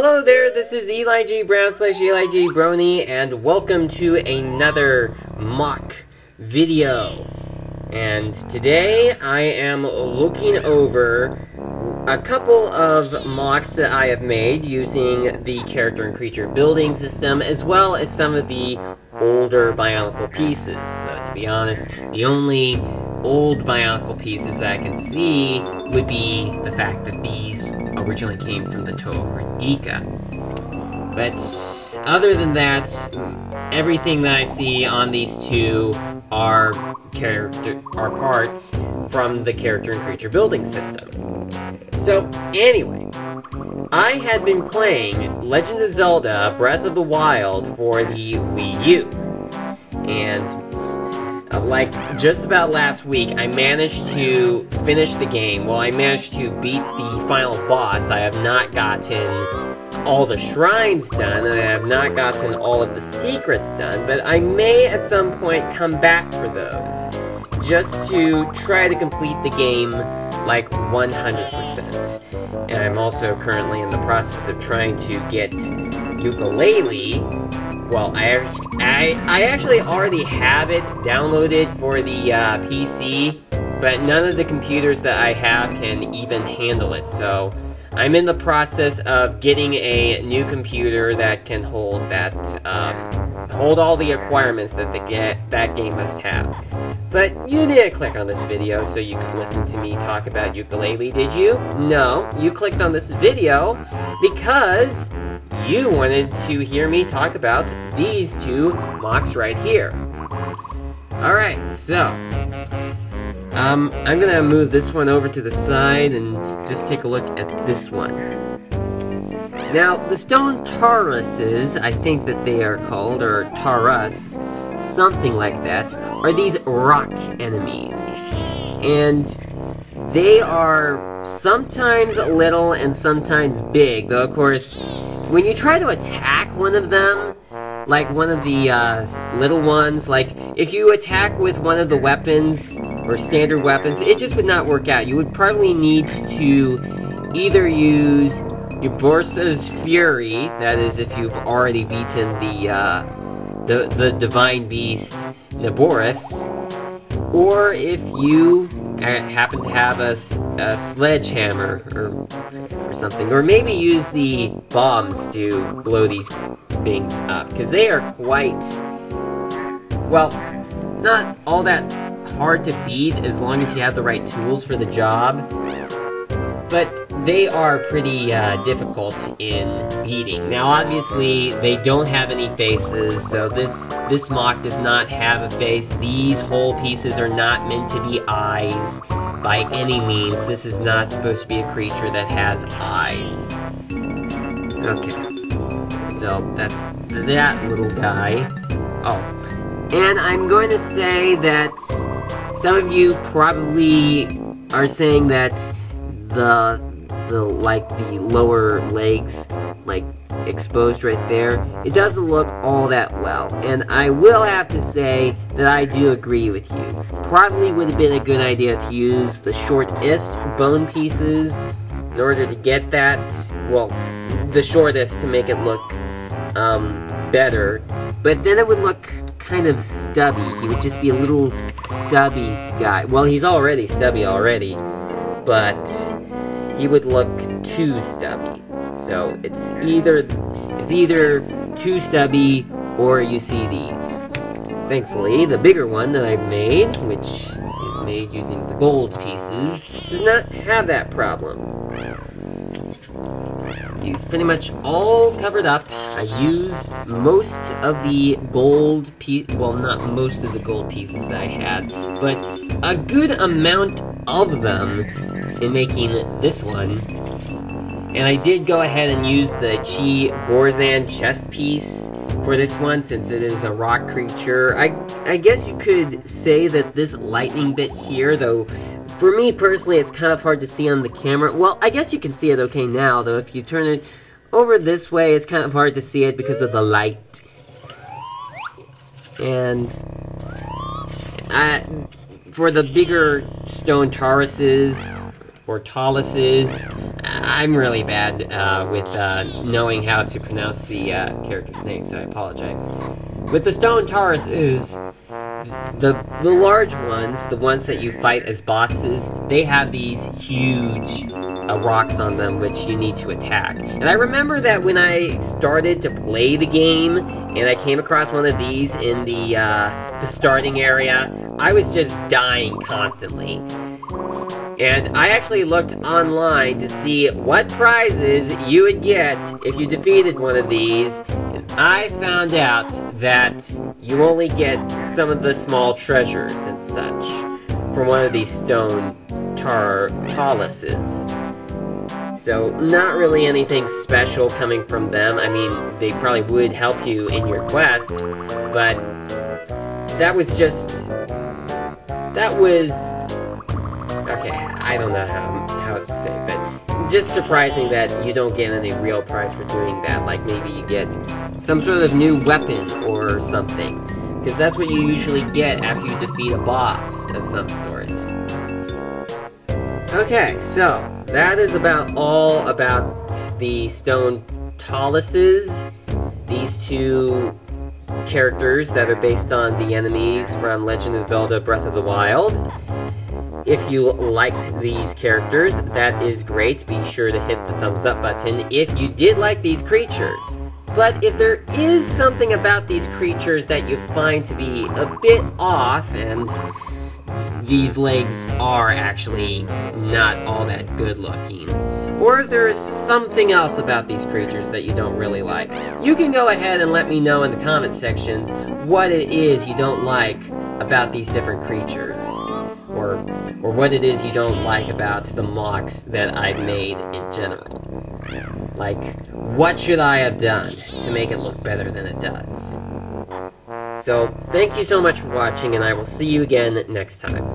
Hello there, this is Eli G. Brown / Eli G. Brony, and welcome to another MOC video. And today I am looking over a couple of MOCs that I have made using the character and creature building system, as well as some of the older Bionicle pieces. Though, to be honest, the only old Bionicle pieces that I can see would be the fact that these originally came from the Toho Radika. But other than that, everything that I see on these two are parts from the character and creature building system. So anyway, I had been playing Legend of Zelda Breath of the Wild for the Wii U, and like just about last week, I managed to finish the game. Well, I managed to beat the final boss. I have not gotten all the shrines done, and I have not gotten all of the secrets done, but I may at some point come back for those, just to try to complete the game like 100%. And I'm also currently in the process of trying to get Ukulele. Well, I actually already have it downloaded for the PC, but none of the computers that I have can even handle it, so I'm in the process of getting a new computer that can hold that, hold all the requirements that that game must have. But you didn't click on this video so you could listen to me talk about Ukulele, did you? No, you clicked on this video because you wanted to hear me talk about these two MOCs right here. Alright, so I'm gonna move this one over to the side and just take a look at this one. Now, the Stone Taluses, I think that they are called, or Tarus, something like that, are these rock enemies. And they are sometimes little and sometimes big, though of course, when you try to attack one of them, like one of the little ones, like if you attack with one of the weapons, or standard weapons, it just would not work out. You would probably need to either use Uborsa's Fury, that is if you've already beaten the Divine Beast, Naboris, or if you happen to have a sledgehammer, or something, or maybe use the bombs to blow these things up, because they are quite, well, not all that hard to beat as long as you have the right tools for the job, but they are pretty difficult in beating. Now obviously they don't have any faces, so this MOC does not have a face. These whole pieces are not meant to be eyes by any means. This is not supposed to be a creature that has eyes. Okay, so that's that little guy. Oh, and I'm going to say that some of you probably are saying that the lower legs, like, exposed right there, it doesn't look all that well. And I will have to say that I do agree with you. Probably would have been a good idea to use the shortest bone pieces in order to get that, well, the shortest to make it look, better. But then it would look kind of stubby. He would just be a little stubby guy. Well, he's already stubby already, but he would look too stubby. So it's either too stubby or you see these. Thankfully, the bigger one that I've made, which is made using the gold pieces, does not have that problem. He's pretty much all covered up. I used most of the gold well, not most of the gold pieces that I had, but a good amount of them in making this one. And I did go ahead and use the Chi Borzan chest piece for this one, since it is a rock creature. I guess you could say that this lightning bit here, though, for me personally, it's kind of hard to see on the camera. Well, I guess you can see it okay now, though. If you turn it over this way, it's kind of hard to see it because of the light. And for the bigger Stone Taluses, or Taluses, I'm really bad with knowing how to pronounce the characters' names, so I apologize. With the Stone Talus is the large ones, the ones that you fight as bosses, they have these huge rocks on them which you need to attack. And I remember that when I started to play the game, and I came across one of these in the starting area, I was just dying constantly. And I actually looked online to see what prizes you would get if you defeated one of these, and I found out that you only get some of the small treasures and such from one of these Stone Taluses. So, not really anything special coming from them. I mean, they probably would help you in your quest, but that was just... okay, I don't know how to say, but just surprising that you don't get any real prize for doing that. Like maybe you get some sort of new weapon or something, because that's what you usually get after you defeat a boss of some sort. Okay, so that is about all about the Stone Taluses. These two characters that are based on the enemies from Legend of Zelda Breath of the Wild. If you liked these characters, that is great. Be sure to hit the thumbs up button if you did like these creatures. But if there is something about these creatures that you find to be a bit off, and these legs are actually not all that good looking, or if there is something else about these creatures that you don't really like, you can go ahead and let me know in the comment sections what it is you don't like about these different creatures. Or what it is you don't like about the MOCs that I've made in general. Like, what should I have done to make it look better than it does? So, thank you so much for watching, and I will see you again next time.